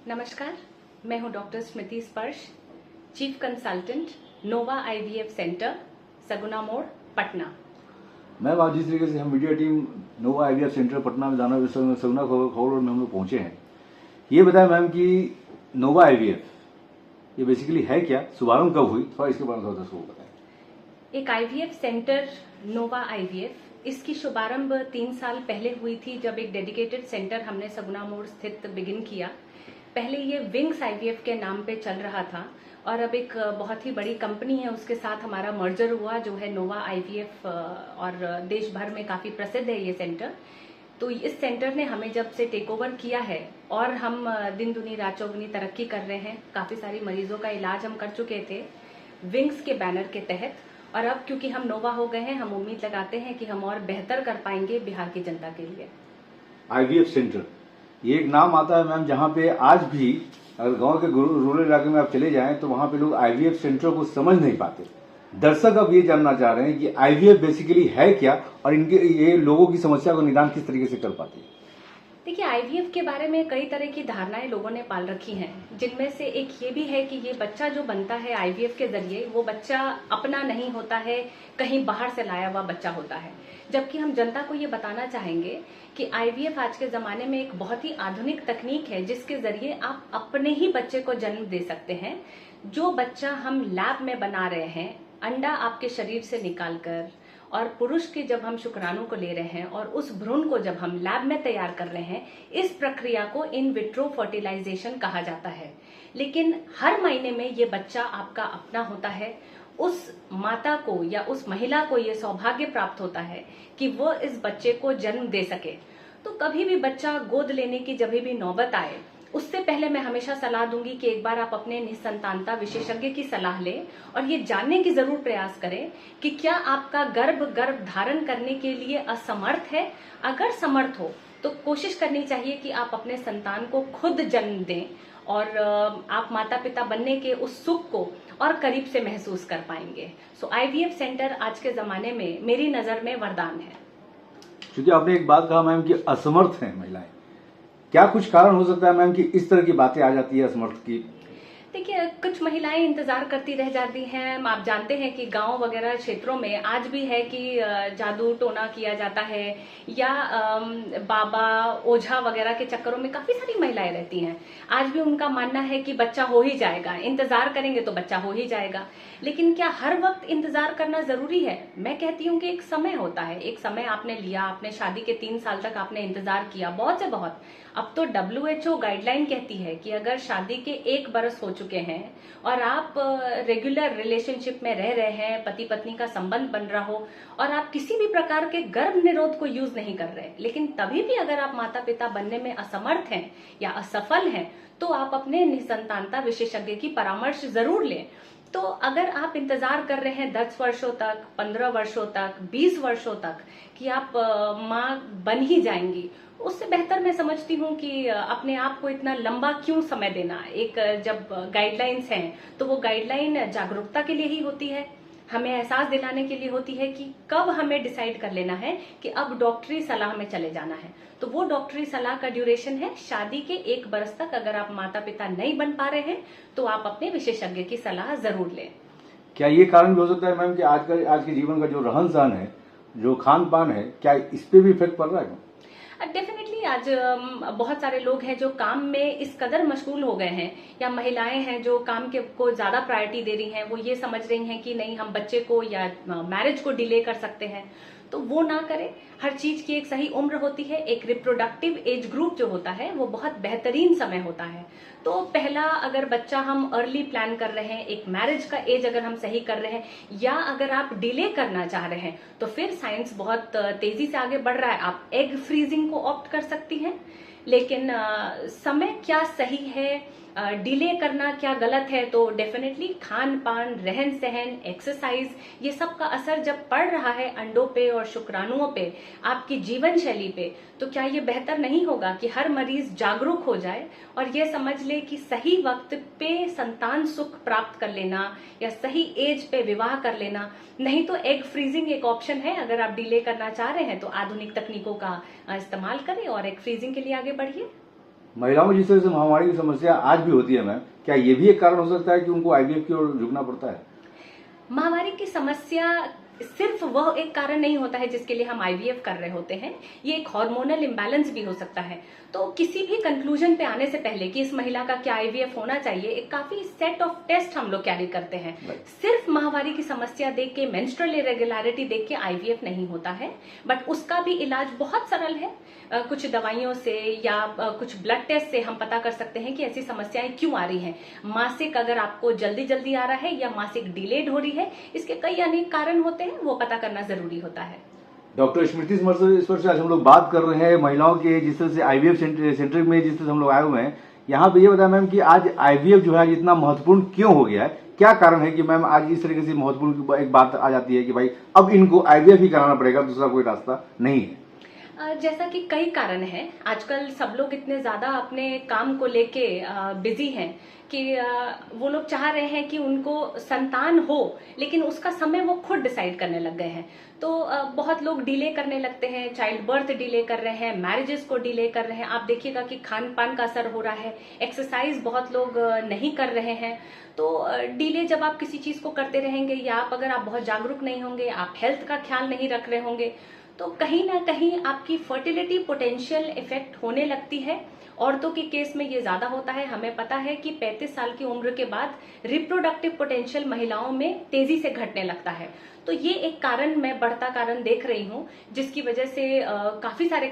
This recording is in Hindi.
नमस्कार, मैं हूं डॉक्टर स्मृति स्पर्श, चीफ कंसल्टेंट, नोवा आईवीएफ सेंटर, सगुना मोड़, पटना। मैम, आज जिस तरीके से हम मीडिया टीम नोवा आईवीएफ सेंटर पटना में जाना सगुना खबर में हम लोग पहुंचे हैं, ये बताएं मैम कि नोवा आईवीएफ ये बेसिकली है क्या, शुभारंभ कब हुई, थोड़ा इसके बारे में थोड़ा दर्शकों को बताएं। एक आईवीएफ सेंटर नोवा आईवीएफ, इसकी शुभारंभ 3 साल पहले हुई थी जब एक डेडिकेटेड सेंटर हमने सगुना मोड़ स्थित बिगिन किया। पहले ये विंग्स आईवीएफ के नाम पे चल रहा था और अब एक बहुत ही बड़ी कंपनी है उसके साथ हमारा मर्जर हुआ जो है नोवा आईवीएफ, और देश भर में काफी प्रसिद्ध है ये सेंटर। तो इस सेंटर ने हमें जब से टेक ओवर किया है और हम दिन दुनी रात चौगुनी तरक्की कर रहे हैं, काफी सारी मरीजों का इलाज हम कर चुके थे विंग्स के बैनर के तहत, और अब क्योंकि हम नोवा हो गए हैं, हम उम्मीद लगाते हैं कि हम और बेहतर कर पाएंगे बिहार की जनता के लिए। आईवीएफ सेंटर, ये एक नाम आता है मैम जहाँ पे आज भी अगर गांव के रूरल इलाके में आप चले जाएं तो वहां पे लोग आईवीएफ सेंटर को समझ नहीं पाते। दर्शक अब ये जानना चाह रहे हैं कि आईवीएफ बेसिकली है क्या और इनके ये लोगों की समस्या को निदान किस तरीके से कर पाती है। देखिए, आईवीएफ के बारे में कई तरह की धारणाएं लोगों ने पाल रखी हैं, जिनमें से एक ये भी है कि ये बच्चा जो बनता है आईवीएफ के जरिए वो बच्चा अपना नहीं होता है, कहीं बाहर से लाया हुआ बच्चा होता है। जबकि हम जनता को ये बताना चाहेंगे कि आईवीएफ आज के जमाने में एक बहुत ही आधुनिक तकनीक है जिसके जरिए आप अपने ही बच्चे को जन्म दे सकते हैं। जो बच्चा हम लैब में बना रहे हैं, अंडा आपके शरीर से निकालकर, और पुरुष के जब हम शुक्राणु को ले रहे हैं और उस भ्रूण को जब हम लैब में तैयार कर रहे हैं, इस प्रक्रिया को इन विट्रो फर्टिलाइजेशन कहा जाता है। लेकिन हर महीने में ये बच्चा आपका अपना होता है। उस माता को या उस महिला को ये सौभाग्य प्राप्त होता है कि वो इस बच्चे को जन्म दे सके। तो कभी भी बच्चा गोद लेने की जब भी नौबत आए, उससे पहले मैं हमेशा सलाह दूंगी कि एक बार आप अपने निसंतानता विशेषज्ञ की सलाह लें और ये जानने की जरूर प्रयास करें कि क्या आपका गर्भ धारण करने के लिए असमर्थ है। अगर समर्थ हो तो कोशिश करनी चाहिए कि आप अपने संतान को खुद जन्म दें और आप माता पिता बनने के उस सुख को और करीब से महसूस कर पाएंगे। सो आईवीएफ सेंटर आज के जमाने में मेरी नजर में वरदान है। क्योंकि आपने एक बात कहा मैम कि असमर्थ हैं महिलाएं, क्या कुछ कारण हो सकता है मैम कि इस तरह की बातें आ जाती है असमर्थ की? देखिए, कुछ महिलाएं इंतजार करती रह जाती हैं। आप जानते हैं कि गांव वगैरह क्षेत्रों में आज भी है कि जादू टोना किया जाता है या बाबा ओझा वगैरह के चक्करों में काफी सारी महिलाएं रहती हैं। आज भी उनका मानना है कि बच्चा हो ही जाएगा, इंतजार करेंगे तो बच्चा हो ही जाएगा। लेकिन क्या हर वक्त इंतजार करना जरूरी है? मैं कहती हूँ कि एक समय होता है, एक समय आपने लिया, आपने शादी के 3 साल तक आपने इंतजार किया, बहुत से बहुत। अब तो WHO गाइडलाइन कहती है कि अगर शादी के 1 बरस हो चुके हैं और आप रेगुलर रिलेशनशिप में रह रहे हैं, पति पत्नी का संबंध बन रहा हो और आप किसी भी प्रकार के गर्भ निरोध को यूज नहीं कर रहे, लेकिन तभी भी अगर आप माता पिता बनने में असमर्थ हैं या असफल हैं, तो आप अपने निसंतानता विशेषज्ञ की परामर्श जरूर लें। तो अगर आप इंतजार कर रहे हैं 10 वर्षों तक, 15 वर्षों तक, 20 वर्षों तक कि आप माँ बन ही जाएंगी, उससे बेहतर मैं समझती हूँ कि अपने आप को इतना लंबा क्यों समय देना। एक जब गाइडलाइंस हैं तो वो गाइडलाइन जागरूकता के लिए ही होती है, हमें एहसास दिलाने के लिए होती है कि कब हमें डिसाइड कर लेना है कि अब डॉक्टरी सलाह में चले जाना है। तो वो डॉक्टरी सलाह का ड्यूरेशन है शादी के 1 बरस तक। अगर आप माता पिता नहीं बन पा रहे हैं तो आप अपने विशेषज्ञ की सलाह जरूर लें। क्या ये कारण भी हो सकता है मैम कि आज के जीवन का जो रहन सहन है, जो खान पान है, क्या इस पे भी इफेक्ट पड़ रहा है? डेफिनेटली आज बहुत सारे लोग हैं जो काम में इस कदर मशगूल हो गए हैं, या महिलाएं हैं जो काम के को ज्यादा प्रायोरिटी दे रही हैं। वो ये समझ रही हैं कि नहीं, हम बच्चे को या मैरिज को डिले कर सकते हैं, तो वो ना करें। हर चीज की एक सही उम्र होती है। एक रिप्रोडक्टिव एज ग्रुप जो होता है वो बहुत बेहतरीन समय होता है। तो पहला, अगर बच्चा हम अर्ली प्लान कर रहे हैं, एक मैरिज का एज अगर हम सही कर रहे हैं, या अगर आप डिले करना चाह रहे हैं, तो फिर साइंस बहुत तेजी से आगे बढ़ रहा है। आप एग फ्रीजिंग को ऑप्ट कर सकती हैं। लेकिन समय क्या सही है, डिले करना क्या गलत है? तो डेफिनेटली खान पान, रहन सहन, एक्सरसाइज, ये सब का असर जब पड़ रहा है अंडों पे और शुक्राणुओं पे, आपकी जीवन शैली पे, तो क्या ये बेहतर नहीं होगा कि हर मरीज जागरूक हो जाए और ये समझ ले कि सही वक्त पे संतान सुख प्राप्त कर लेना या सही एज पे विवाह कर लेना। नहीं तो एग फ्रीजिंग एक ऑप्शन है। अगर आप डिले करना चाह रहे हैं तो आधुनिक तकनीकों का इस्तेमाल करें और एग फ्रीजिंग के लिए आगे बढ़िए। महिलाओं में जिस तरह से महामारी की समस्या आज भी होती है मैम, क्या ये भी एक कारण हो सकता है कि उनको आईवीएफ की ओर झुकना पड़ता है? महामारी की समस्या सिर्फ वह एक कारण नहीं होता है जिसके लिए हम आईवीएफ कर रहे होते हैं। ये एक हार्मोनल इम्बैलेंस भी हो सकता है। तो किसी भी कंक्लूजन पे आने से पहले कि इस महिला का क्या आईवीएफ होना चाहिए, एक काफी सेट ऑफ टेस्ट हम लोग कैरी करते हैं। सिर्फ माहवारी की समस्या देख के, मेंस्ट्रुअल इरेगुलरिटी देख के आईवीएफ नहीं होता है, बट उसका भी इलाज बहुत सरल है। कुछ दवाइयों से या कुछ ब्लड टेस्ट से हम पता कर सकते हैं कि ऐसी समस्याएं क्यों आ रही हैं। मासिक अगर आपको जल्दी जल्दी आ रहा है या मासिक डिलेड हो रही है, इसके कई अनेक कारण होते हैं, वो पता करना जरूरी होता है। डॉक्टर स्मृति स्वर से आज हम लोग बात कर रहे हैं महिलाओं के जिस तरह से आईवीएफ सेंटर में जिस तरह से हम लोग आए हुए हैं। यहाँ पे ये बताया मैम कि आज आईवीएफ जो है इतना महत्वपूर्ण क्यों हो गया है, क्या कारण है कि मैम आज इस तरीके से महत्वपूर्ण एक बात आ जाती है कि भाई अब इनको आईवीएफ ही कराना पड़ेगा, दूसरा कोई रास्ता नहीं है? जैसा कि कई कारण हैं। आजकल सब लोग इतने ज्यादा अपने काम को लेके बिजी हैं कि वो लोग चाह रहे हैं कि उनको संतान हो, लेकिन उसका समय वो खुद डिसाइड करने लग गए हैं। तो बहुत लोग डिले करने लगते हैं, चाइल्ड बर्थ डिले कर रहे हैं, मैरिजेस को डिले कर रहे हैं। आप देखिएगा कि खान पान का असर हो रहा है, एक्सरसाइज बहुत लोग नहीं कर रहे हैं। तो डिले जब आप किसी चीज को करते रहेंगे या अगर आप बहुत जागरूक नहीं होंगे, आप हेल्थ का ख्याल नहीं रख रहे होंगे, तो कहीं ना कहीं आपकी फर्टिलिटी पोटेंशियल इफेक्ट होने लगती है। औरतों के केस में ये ज्यादा होता है। हमें पता है कि 35 साल की उम्र के बाद रिप्रोडक्टिव पोटेंशियल महिलाओं में तेजी से घटने लगता है। तो ये एक कारण मैं बढ़ता कारण देख रही हूँ, जिसकी वजह से काफी सारे